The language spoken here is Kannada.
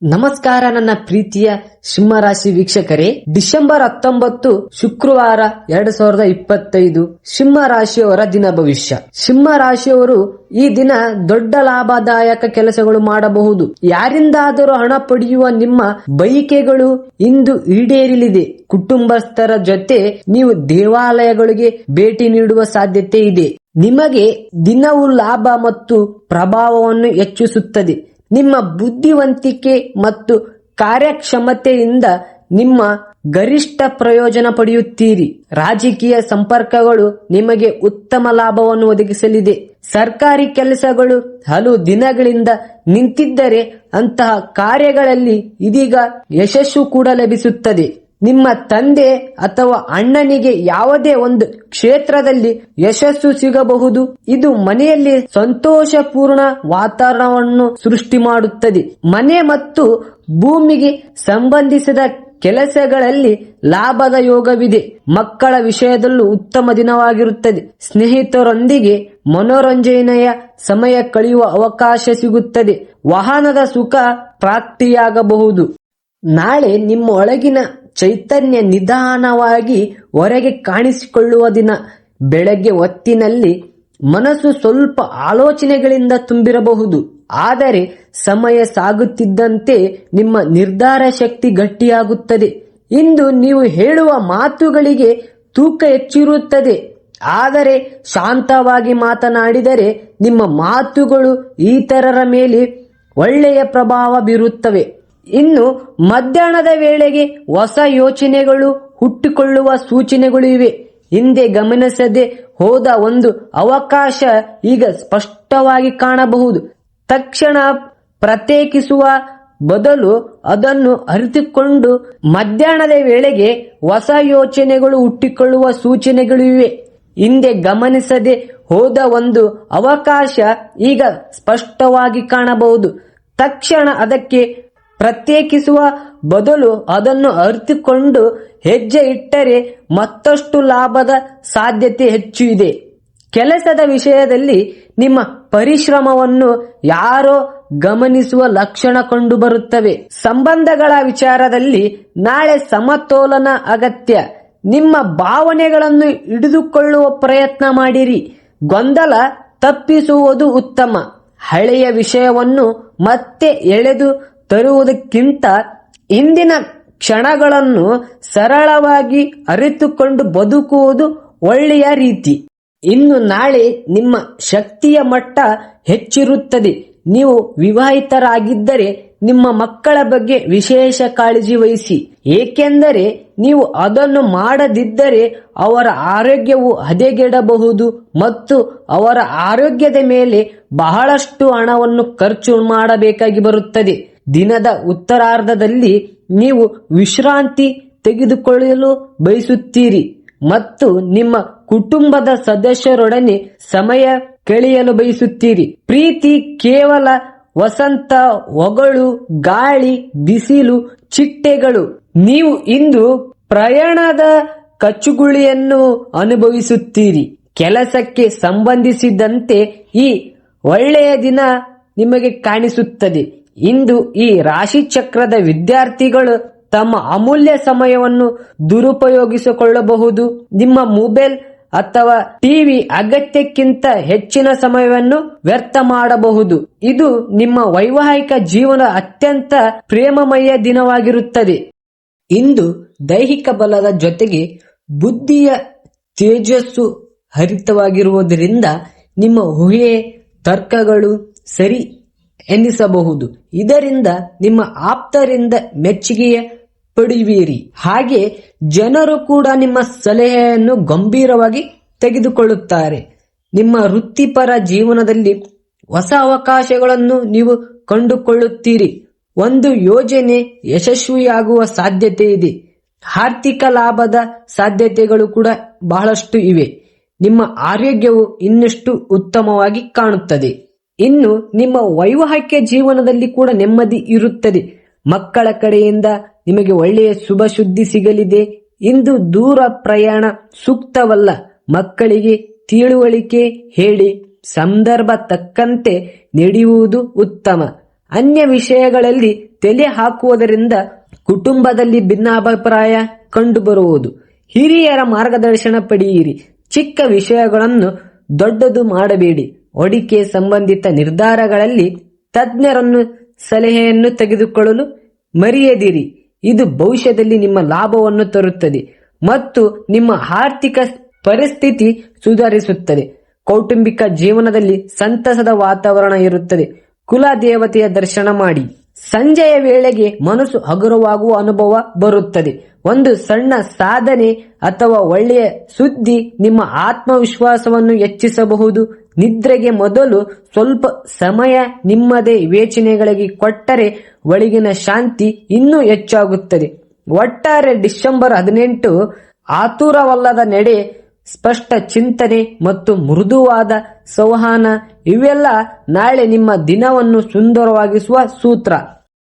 ನಮಸ್ಕಾರ ನನ್ನ ಪ್ರೀತಿಯ ಸಿಂಹರಾಶಿ ವೀಕ್ಷಕರೇ. ಡಿಸೆಂಬರ್ 19 ಶುಕ್ರವಾರ 2025 ಸಿಂಹರಾಶಿಯವರ ದಿನ ಭವಿಷ್ಯ. ಸಿಂಹರಾಶಿಯವರು ಈ ದಿನ ದೊಡ್ಡ ಲಾಭದಾಯಕ ಕೆಲಸಗಳು ಮಾಡಬಹುದು. ಯಾರಿಂದಾದರೂ ಹಣ ಪಡೆಯುವ ನಿಮ್ಮ ಬಯಕೆಗಳು ಇಂದು ಈಡೇರಲಿದೆ. ಕುಟುಂಬಸ್ಥರ ಜೊತೆ ನೀವು ದೇವಾಲಯಗಳಿಗೆ ಭೇಟಿ ನೀಡುವ ಸಾಧ್ಯತೆ ಇದೆ. ನಿಮಗೆ ದಿನವೂ ಲಾಭ ಮತ್ತು ಪ್ರಭಾವವನ್ನು ಹೆಚ್ಚಿಸುತ್ತದೆ. ನಿಮ್ಮ ಬುದ್ಧಿವಂತಿಕೆ ಮತ್ತು ಕಾರ್ಯಕ್ಷಮತೆಯಿಂದ ನಿಮ್ಮ ಗರಿಷ್ಠ ಪ್ರಯೋಜನ ಪಡೆಯುತ್ತೀರಿ. ರಾಜಕೀಯ ಸಂಪರ್ಕಗಳು ನಿಮಗೆ ಉತ್ತಮ ಲಾಭವನ್ನು ಒದಗಿಸಲಿದೆ. ಸರ್ಕಾರಿ ಕೆಲಸಗಳು ಹಲವು ದಿನಗಳಿಂದ ನಿಂತಿದ್ದರೆ ಅಂತಹ ಕಾರ್ಯಗಳಲ್ಲಿ ಇದೀಗ ಯಶಸ್ಸು ಕೂಡ ಲಭಿಸುತ್ತದೆ. ನಿಮ್ಮ ತಂದೆ ಅಥವಾ ಅಣ್ಣನಿಗೆ ಯಾವುದೇ ಒಂದು ಕ್ಷೇತ್ರದಲ್ಲಿ ಯಶಸ್ಸು ಸಿಗಬಹುದು. ಇದು ಮನೆಯಲ್ಲಿ ಸಂತೋಷಪೂರ್ಣ ವಾತಾವರಣವನ್ನು ಸೃಷ್ಟಿ ಮಾಡುತ್ತದೆ. ಮನೆ ಮತ್ತು ಭೂಮಿಗೆ ಸಂಬಂಧಿಸಿದ ಕೆಲಸಗಳಲ್ಲಿ ಲಾಭದ ಯೋಗವಿದೆ. ಮಕ್ಕಳ ವಿಷಯದಲ್ಲೂ ಉತ್ತಮ ದಿನವಾಗಿರುತ್ತದೆ. ಸ್ನೇಹಿತರೊಂದಿಗೆ ಮನೋರಂಜನೆಯ ಸಮಯ ಕಳೆಯುವ ಅವಕಾಶ ಸಿಗುತ್ತದೆ. ವಾಹನದ ಸುಖ ಪ್ರಾಪ್ತಿಯಾಗಬಹುದು. ನಾಳೆ ನಿಮ್ಮ ಒಳಗಿನ ಚೈತನ್ಯ ನಿಧಾನವಾಗಿ ಹೊರಗೆ ಕಾಣಿಸಿಕೊಳ್ಳುವ ದಿನ. ಬೆಳಗ್ಗೆ ಹೊತ್ತಿನಲ್ಲಿ ಮನಸ್ಸು ಸ್ವಲ್ಪ ಆಲೋಚನೆಗಳಿಂದ ತುಂಬಿರಬಹುದು. ಆದರೆ ಸಮಯ ಸಾಗುತ್ತಿದ್ದಂತೆ ನಿಮ್ಮ ನಿರ್ಧಾರ ಶಕ್ತಿ ಗಟ್ಟಿಯಾಗುತ್ತದೆ. ಇಂದು ನೀವು ಹೇಳುವ ಮಾತುಗಳಿಗೆ ತೂಕ ಹೆಚ್ಚಿರುತ್ತದೆ. ಆದರೆ ಶಾಂತವಾಗಿ ಮಾತನಾಡಿದರೆ ನಿಮ್ಮ ಮಾತುಗಳು ಇತರರ ಮೇಲೆ ಒಳ್ಳೆಯ ಪ್ರಭಾವ ಬೀರುತ್ತವೆ. ಇನ್ನು ಮಧ್ಯಾಹ್ನದ ವೇಳೆಗೆ ಹೊಸ ಯೋಚನೆಗಳು ಹುಟ್ಟಿಕೊಳ್ಳುವ ಸೂಚನೆಗಳು ಇವೆ. ಹಿಂದೆ ಗಮನಿಸದೆ ಹೋದ ಒಂದು ಅವಕಾಶ ಈಗ ಸ್ಪಷ್ಟವಾಗಿ ಕಾಣಬಹುದು. ತಕ್ಷಣ ಪ್ರತ್ಯೇಕಿಸುವ ಬದಲು ಅದನ್ನು ಅರಿತುಕೊಂಡು ಮಧ್ಯಾಹ್ನದ ವೇಳೆಗೆ ಹೊಸ ಯೋಚನೆಗಳು ಹುಟ್ಟಿಕೊಳ್ಳುವ ಸೂಚನೆಗಳು ಇವೆ. ಹಿಂದೆ ಗಮನಿಸದೆ ಹೋದ ಒಂದು ಅವಕಾಶ ಈಗ ಸ್ಪಷ್ಟವಾಗಿ ಕಾಣಬಹುದು. ತಕ್ಷಣ ಅದಕ್ಕೆ ಪ್ರತ್ಯೇಕಿಸುವ ಬದಲು ಅದನ್ನು ಅರಿತುಕೊಂಡು ಹೆಜ್ಜೆ ಇಟ್ಟರೆ ಮತ್ತಷ್ಟು ಲಾಭದ ಸಾಧ್ಯತೆ ಹೆಚ್ಚು ಇದೆ. ಕೆಲಸದ ವಿಷಯದಲ್ಲಿ ನಿಮ್ಮ ಪರಿಶ್ರಮವನ್ನು ಯಾರೋ ಗಮನಿಸುವ ಲಕ್ಷಣ ಕಂಡುಬರುತ್ತವೆ. ಸಂಬಂಧಗಳ ವಿಚಾರದಲ್ಲಿ ನಾಳೆ ಸಮತೋಲನ ಅಗತ್ಯ. ನಿಮ್ಮ ಭಾವನೆಗಳನ್ನು ಹಿಡಿದುಕೊಳ್ಳುವ ಪ್ರಯತ್ನ ಮಾಡಿರಿ. ಗೊಂದಲ ತಪ್ಪಿಸುವುದು ಉತ್ತಮ. ಹಳೆಯ ವಿಷಯವನ್ನು ಮತ್ತೆ ಎಳೆದು ತರುವುದಕ್ಕಿಂತ ಇಂದಿನ ಕ್ಷಣಗಳನ್ನು ಸರಳವಾಗಿ ಅರಿತುಕೊಂಡು ಬದುಕುವುದು ಒಳ್ಳೆಯ ರೀತಿ. ಇನ್ನು ನಾಳೆ ನಿಮ್ಮ ಶಕ್ತಿಯ ಮಟ್ಟ ಹೆಚ್ಚಿರುತ್ತದೆ. ನೀವು ವಿವಾಹಿತರಾಗಿದ್ದರೆ ನಿಮ್ಮ ಮಕ್ಕಳ ಬಗ್ಗೆ ವಿಶೇಷ ಕಾಳಜಿ ವಹಿಸಿ. ಏಕೆಂದರೆ ನೀವು ಅದನ್ನು ಮಾಡದಿದ್ದರೆ ಅವರ ಆರೋಗ್ಯವು ಹದಗೆಡಬಹುದು ಮತ್ತು ಅವರ ಆರೋಗ್ಯದ ಮೇಲೆ ಬಹಳಷ್ಟು ಹಣವನ್ನು ಖರ್ಚು ಮಾಡಬೇಕಾಗಿ ಬರುತ್ತದೆ. ದಿನದ ಉತ್ತರಾರ್ಧದಲ್ಲಿ ನೀವು ವಿಶ್ರಾಂತಿ ತೆಗೆದುಕೊಳ್ಳಲು ಬಯಸುತ್ತೀರಿ ಮತ್ತು ನಿಮ್ಮ ಕುಟುಂಬದ ಸದಸ್ಯರೊಡನೆ ಸಮಯ ಕಳೆಯಲು ಬಯಸುತ್ತೀರಿ. ಪ್ರೀತಿ ಕೇವಲ ವಸಂತ, ಹೊಗಳು, ಗಾಳಿ, ಬಿಸಿಲು, ಚಿಟ್ಟೆಗಳು. ನೀವು ಇಂದು ಪ್ರಯಾಣದ ಕಚ್ಚುಗುಳಿಯನ್ನು ಅನುಭವಿಸುತ್ತೀರಿ. ಕೆಲಸಕ್ಕೆ ಸಂಬಂಧಿಸಿದಂತೆ ಈ ಒಳ್ಳೆಯ ದಿನ ನಿಮಗೆ ಕಾಣಿಸುತ್ತದೆ. ಇಂದು ಈ ರಾಶಿ ಚಕ್ರದ ವಿದ್ಯಾರ್ಥಿಗಳು ತಮ್ಮ ಅಮೂಲ್ಯ ಸಮಯವನ್ನು ದುರುಪಯೋಗಿಸಿಕೊಳ್ಳಬಹುದು. ನಿಮ್ಮ ಮೊಬೈಲ್ ಅಥವಾ ಟಿವಿ ಅಗತ್ಯಕ್ಕಿಂತ ಹೆಚ್ಚಿನ ಸಮಯವನ್ನು ವ್ಯರ್ಥ ಮಾಡಬಹುದು. ಇದು ನಿಮ್ಮ ವೈವಾಹಿಕ ಜೀವನ ಅತ್ಯಂತ ಪ್ರೇಮಮಯ ದಿನವಾಗಿರುತ್ತದೆ. ಇಂದು ದೈಹಿಕ ಬಲದ ಜೊತೆಗೆ ಬುದ್ಧಿಯ ತೇಜಸ್ಸು ಹರಿತವಾಗಿರುವುದರಿಂದ ನಿಮ್ಮ ಊಹೆ ತರ್ಕಗಳು ಸರಿ ಎನ್ನಿಸಬಹುದು. ಇದರಿಂದ ನಿಮ್ಮ ಆಪ್ತರಿಂದ ಮೆಚ್ಚುಗೆಯ ಪಡೆಯುವಿರಿ. ಹಾಗೆ ಜನರು ಕೂಡ ನಿಮ್ಮ ಸಲಹೆಯನ್ನು ಗಂಭೀರವಾಗಿ ತೆಗೆದುಕೊಳ್ಳುತ್ತಾರೆ. ನಿಮ್ಮ ವೃತ್ತಿಪರ ಜೀವನದಲ್ಲಿ ಹೊಸ ಅವಕಾಶಗಳನ್ನು ನೀವು ಕಂಡುಕೊಳ್ಳುತ್ತೀರಿ. ಒಂದು ಯೋಜನೆ ಯಶಸ್ವಿಯಾಗುವ ಸಾಧ್ಯತೆ ಇದೆ. ಆರ್ಥಿಕ ಲಾಭದ ಸಾಧ್ಯತೆಗಳು ಕೂಡ ಬಹಳಷ್ಟು ಇವೆ. ನಿಮ್ಮ ಆರೋಗ್ಯವು ಇನ್ನಷ್ಟು ಉತ್ತಮವಾಗಿ ಕಾಣುತ್ತದೆ. ಇನ್ನು ನಿಮ್ಮ ವೈವಾಹಿಕ ಜೀವನದಲ್ಲಿ ಕೂಡ ನೆಮ್ಮದಿ ಇರುತ್ತದೆ. ಮಕ್ಕಳ ಕಡೆಯಿಂದ ನಿಮಗೆ ಒಳ್ಳೆಯ ಶುಭ ಸುದ್ದಿ ಸಿಗಲಿದೆ. ಇಂದು ದೂರ ಪ್ರಯಾಣ ಸೂಕ್ತವಲ್ಲ. ಮಕ್ಕಳಿಗೆ ತಿಳುವಳಿಕೆ ಹೇಳಿ ಸಂದರ್ಭ ತಕ್ಕಂತೆ ನಡೆಯುವುದು ಉತ್ತಮ. ಅನ್ಯ ವಿಷಯಗಳಲ್ಲಿ ತಲೆ ಹಾಕುವುದರಿಂದ ಕುಟುಂಬದಲ್ಲಿ ಭಿನ್ನಾಭಿಪ್ರಾಯ ಕಂಡುಬರುವುದು. ಹಿರಿಯರ ಮಾರ್ಗದರ್ಶನ ಪಡೆಯಿರಿ. ಚಿಕ್ಕ ವಿಷಯಗಳನ್ನು ದೊಡ್ಡದು ಮಾಡಬೇಡಿ. ಹೂಡಿಕೆ ಸಂಬಂಧಿತ ನಿರ್ಧಾರಗಳಲ್ಲಿ ತಜ್ಞರನ್ನು ಸಲಹೆಯನ್ನು ತೆಗೆದುಕೊಳ್ಳಲು ಮರೆಯದಿರಿ. ಇದು ಭವಿಷ್ಯದಲ್ಲಿ ನಿಮ್ಮ ಲಾಭವನ್ನು ತರುತ್ತದೆ ಮತ್ತು ನಿಮ್ಮ ಆರ್ಥಿಕ ಪರಿಸ್ಥಿತಿ ಸುಧಾರಿಸುತ್ತದೆ. ಕೌಟುಂಬಿಕ ಜೀವನದಲ್ಲಿ ಸಂತಸದ ವಾತಾವರಣ ಇರುತ್ತದೆ. ಕುಲ ದೇವತೆಯ ದರ್ಶನ ಮಾಡಿ. ಸಂಜೆಯ ವೇಳೆಗೆ ಮನಸ್ಸು ಹಗುರವಾಗುವ ಅನುಭವ ಬರುತ್ತದೆ. ಒಂದು ಸಣ್ಣ ಸಾಧನೆ ಅಥವಾ ಒಳ್ಳೆಯ ಸುದ್ದಿ ನಿಮ್ಮ ಆತ್ಮವಿಶ್ವಾಸವನ್ನು ಹೆಚ್ಚಿಸಬಹುದು. ನಿದ್ರೆಗೆ ಮೊದಲು ಸ್ವಲ್ಪ ಸಮಯ ನಿಮ್ಮದೇ ಯೋಚನೆಗಳಿಗೆ ಕೊಟ್ಟರೆ ಒಳಗಿನ ಶಾಂತಿ ಇನ್ನೂ ಹೆಚ್ಚಾಗುತ್ತದೆ. ಒಟ್ಟಾರೆ ಡಿಸೆಂಬರ್ 18 ಆತುರವಲ್ಲದ ನಡೆ, ಸ್ಪಷ್ಟ ಚಿಂತನೆ ಮತ್ತು ಮೃದುವಾದ ಸಂವಹನ ಇವೆಲ್ಲ ನಾಳೆ ನಿಮ್ಮ ದಿನವನ್ನು ಸುಂದರವಾಗಿಸುವ ಸೂತ್ರ.